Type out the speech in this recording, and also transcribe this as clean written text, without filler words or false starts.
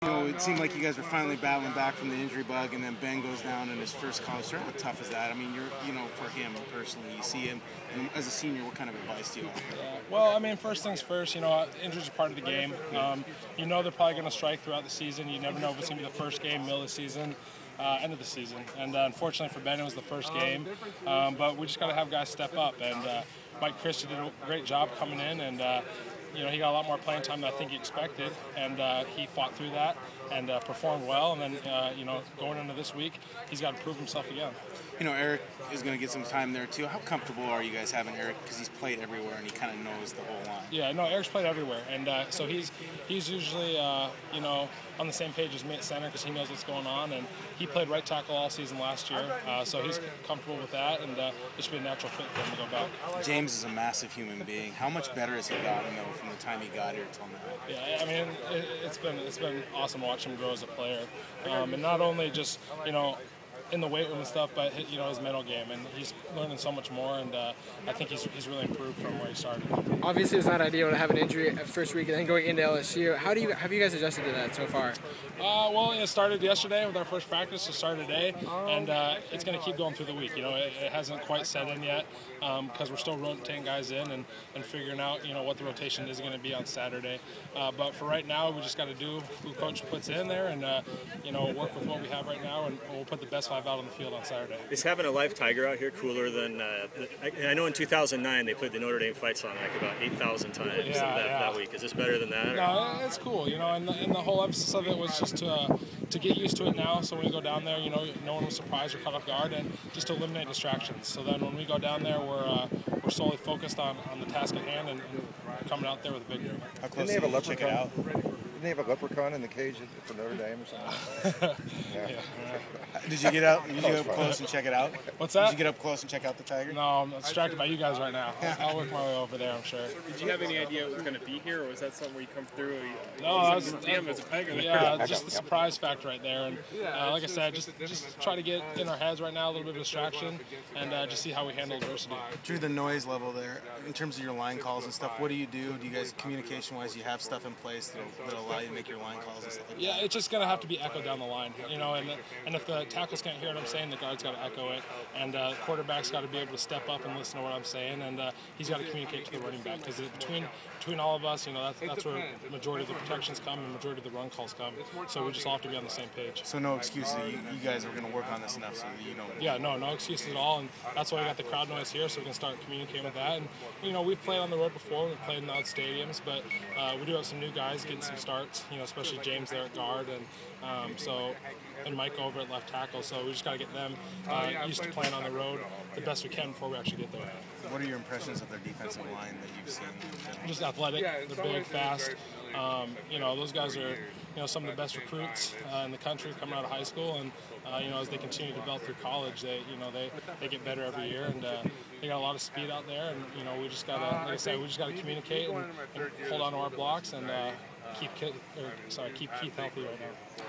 It seemed like you guys were finally battling back from the injury bug, and then Ben goes down in his first college start. How tough is that? I mean, for him personally, you see him, and as a senior, what kind of advice do you offer? Well, I mean, first things first, injuries are part of the game. They're probably going to strike throughout the season. You never know if it's going to be the first game, middle of the season, end of the season. And unfortunately for Ben, it was the first game. But we just got to have guys step up. And Mike Christie did a great job coming in, and he got a lot more playing time than I think he expected, and he fought through that and performed well. And then, going into this week, he's got to prove himself again. Eric is going to get some time there too. How comfortable are you guys having Eric, because he's played everywhere and he kind of knows the whole line? Yeah, no, Eric's played everywhere, and so he's usually on the same page as me at center because he knows what's going on, and he played right tackle all season last year, so he's comfortable with that, and it should be a natural fit for him to go back. James is a massive human being. How much better has he gotten though from the time he got here till now? Yeah, I mean, it's been awesome to watch him grow as a player, and not only just in the weight room and stuff, but his mental game, and he's learning so much more, and I think he's really improved from where he started. Obviously, it's not ideal to have an injury at first week and then going into LSU. Have you guys adjusted to that so far? Well, it started yesterday with our first practice. It started today, and it's going to keep going through the week. It hasn't quite set in yet because we're still rotating guys in and figuring out what the rotation is going to be on Saturday. But for right now, we just got to do who coach puts in there, and work with what we have right now, and we'll put the best five out on the field on Saturday. Is having a live tiger out here cooler than I know in 2009 they played the Notre Dame fight song like about 8,000 times that week. Is this better than that? No, it's cool. And the whole emphasis of it was just to get used to it now. So when we go down there, no one was surprised or caught off guard, and just to eliminate distractions. So then when we go down there, we're solely focused on the task at hand and coming out there with a victory. How close did they have a leprechaun? Didn't they have a leprechaun in the cage for Notre Dame or something? Yeah. Did you get up? Did you get up close and check it out? What's that? Did you get up close and check out the tiger? No, I'm distracted by you guys right now. I'll work my way over there, I'm sure. Did you have any idea it was going to be here, or was that something where you come through? No, there's a tiger there. Yeah, just the surprise factor right there. And like I said, just try to get in our heads right now, a little bit of distraction, and just see how we handle adversity. Through the noise level there, in terms of your line calls and stuff, what do? Do you guys, communication-wise, you have stuff in place that allow you to make your line calls and stuff like that? Yeah, it's just going to have to be echoed down the line, and if the tackles can't hear what I'm saying, the guard's got to echo it, and quarterback's got to be able to step up and listen to what I'm saying, and he's got to communicate to the running back, because between all of us, that's where the majority of the protections come and the majority of the run calls come, so we just all have to be on the same page. So no excuses, you guys are going to work on this enough so that you don't... Yeah, no excuses at all, and that's why we got the crowd noise here, so we can start communicating with that, and we've played on the road before, we've played in odd stadiums, but we do have some new guys getting some starts, especially James there at guard, and Mike over at left tackle, so we just got to get them used to playing on the road the best we can before we actually get there. What are your impressions of their defensive line that you've seen? Just athletic, they're big, fast. Those guys are some of the best recruits in the country coming out of high school, and as they continue to develop through college, they get better every year, and they got a lot of speed out there, and we just got to, like I said, we just got to communicate and hold on to our blocks and keep Keith healthy right now.